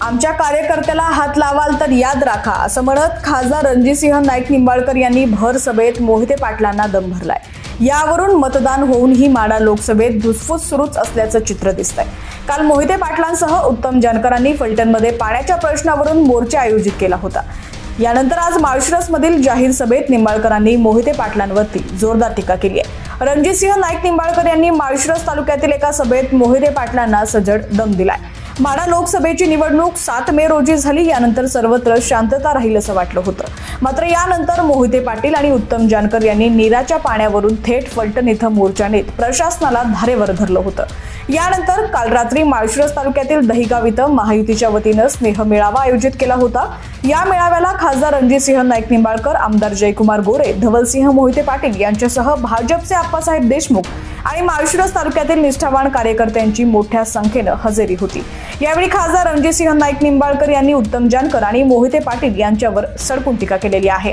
आमच्या कार्यकर्त्याला हात लावाल तर याद राखा असं म्हणत खासदार रणजितसिंह नाईक निंबाळकर यांनी भर सभेत मोहिते पाटलांना दम भरलाय। यावरून मतदान होऊनही माढा लोकसभेत धुसफूस सुरूच असल्याचं चित्र दिसतंय। काल मोहिते पाटलांसह उत्तम जानकरांनी फलटणमध्ये पाण्याच्या प्रश्नावरून मोर्चा आयोजित केला होता। यानंतर आज माळशिरसमधील जाहीर सभेत निंबाळकरांनी मोहिते पाटलांवरती जोरदार टीका केली आहे। रणजितसिंह नाईक निंबाळकर यांनी माळशिरस तालुक्यातील एका सभेत मोहिते पाटलांना सजड दम दिलाय। माढा लोकसभेची निवडणूक 7 मे रोजी झाली। यानंतर सर्वत्र शांतता राहील असं वाटलं होतं, मात्र यानंतर मोहिते पाटील आणि उत्तम जानकर यांनी नीराच्या पाण्यावरून थेट फलटण इथं मोर्चा नेत प्रशासनाला धारेवर धरलं होतं। यानंतर काल रात्री माळशिरस तालुक्यातील दहिगाव इथं महायुतीच्या वतीनं स्नेह मेळावा आयोजित केला होता। या मेळाव्याला खासदार रणजितसिंह नाईक निंबाळकर, आमदार जयकुमार गोरे, धवलसिंह मोहिते पाटील यांच्यासह भाजपचे आप्पासाहेब देशमुख आणि माळशिरस तालुक्यातील निष्ठावान कार्यकर्त्यांची मोठ्या संख्येनं हजेरी होती। यावेळी खासदार रणजितसिंह नाईक निंबाळकर यांनी उत्तम जानकर आणि मोहिते पाटील यांच्यावर सडकून टीका केलेली आहे।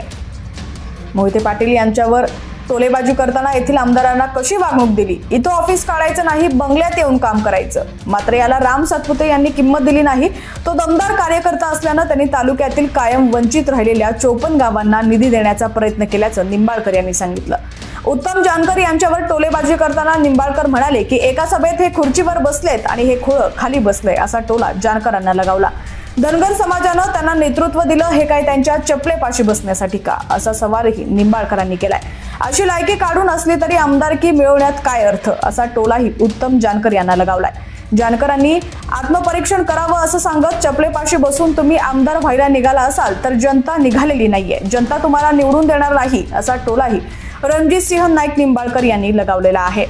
मोहिते पाटील यांच्यावर टोलेबाजी करताना येथील आमदारांना कशी वागणूक दिली, इथं ऑफिस काढायचं नाही, बंगल्यात येऊन काम करायचं, मात्र याला राम सातपुते यांनी किंमत दिली नाही। तो दमदार कार्यकर्ता असल्यानं त्यांनी तालुक्यातील कायम वंचित राहिलेल्या 54 गावांना निधी देण्याचा प्रयत्न केल्याचं निंबाळकर यांनी सांगितलं। उत्तम जानकर यांच्यावर टोलेबाजी करताना निंबाळकर म्हणाले की एका सभेत हे खुर्चीवर बसलेत आणि हे खोळं खाली बसलंय असा टोला जानकरांना लगावला। धनगर समाजानं त्यांना नेतृत्व दिलं, हे काय त्यांच्या चपलेपाशी बसण्यासाठी का, असा सवालही निंबाळकरांनी केलाय। अशी लायकी काढून असली तरी आमदारकी मिळवण्यात काय अर्थ, असा टोलाही उत्तम जानकर यांना लगावलाय। जानकरांनी आत्मपरीक्षण करावं असं सांगत चपलेपाशी बसून तुम्ही आमदार व्हायला निघाला असाल तर जनता निघालेली नाहीये, जनता तुम्हाला निवडून देणार नाही, असा टोलाही रणजितसिंह नाईक निंबाळकर यांनी लगावलेला आहे।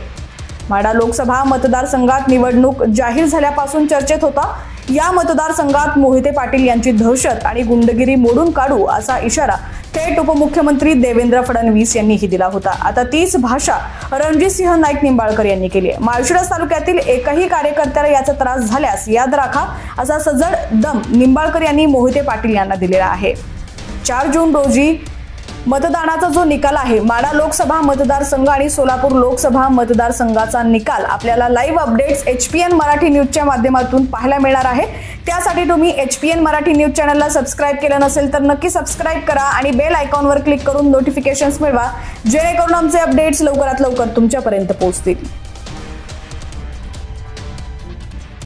माढा लोकसभा मतदारसंघात निवडणूक जाहीर झाल्यापासून चर्चेत होता। या मतदारसंघात मोहिते पाटील यांची दहशत आणि गुंडगिरी मोडून काढू असा इशारा थेट उपमुख्यमंत्री देवेंद्र फडणवीस यांनीही दिला होता। आता तीच भाषा रणजितसिंह नाईक निंबाळकर यांनी केली आहे। माळशिरस तालुक्यातील एकही कार्यकर्त्याला याचा त्रास झाल्यास याद राखा, असा सजड दम निंबाळकर यांनी मोहिते पाटील यांना दिलेला आहे। 4 जून रोजी मतदानाचा जो निकाल आहे, माढा लोकसभा मतदारसंघ आणि सोलापूर लोकसभा मतदारसंघाचा निकाल आपल्याला लाईव्ह अपडेट्स HPN मराठी न्यूजच्या माध्यमातून पाहायला मिळणार आहे। त्यासाठी तुम्ही HPN मराठी न्यूज चॅनलला सबस्क्राइब केलं नसेल तर नक्की सबस्क्राइब करा आणि बेल आयकॉनवर क्लिक करून नोटिफिकेशन्स मिळवा, जेणेकरून आमचे अपडेट्स लवकरात लवकर तुमच्यापर्यंत पोहोचतील।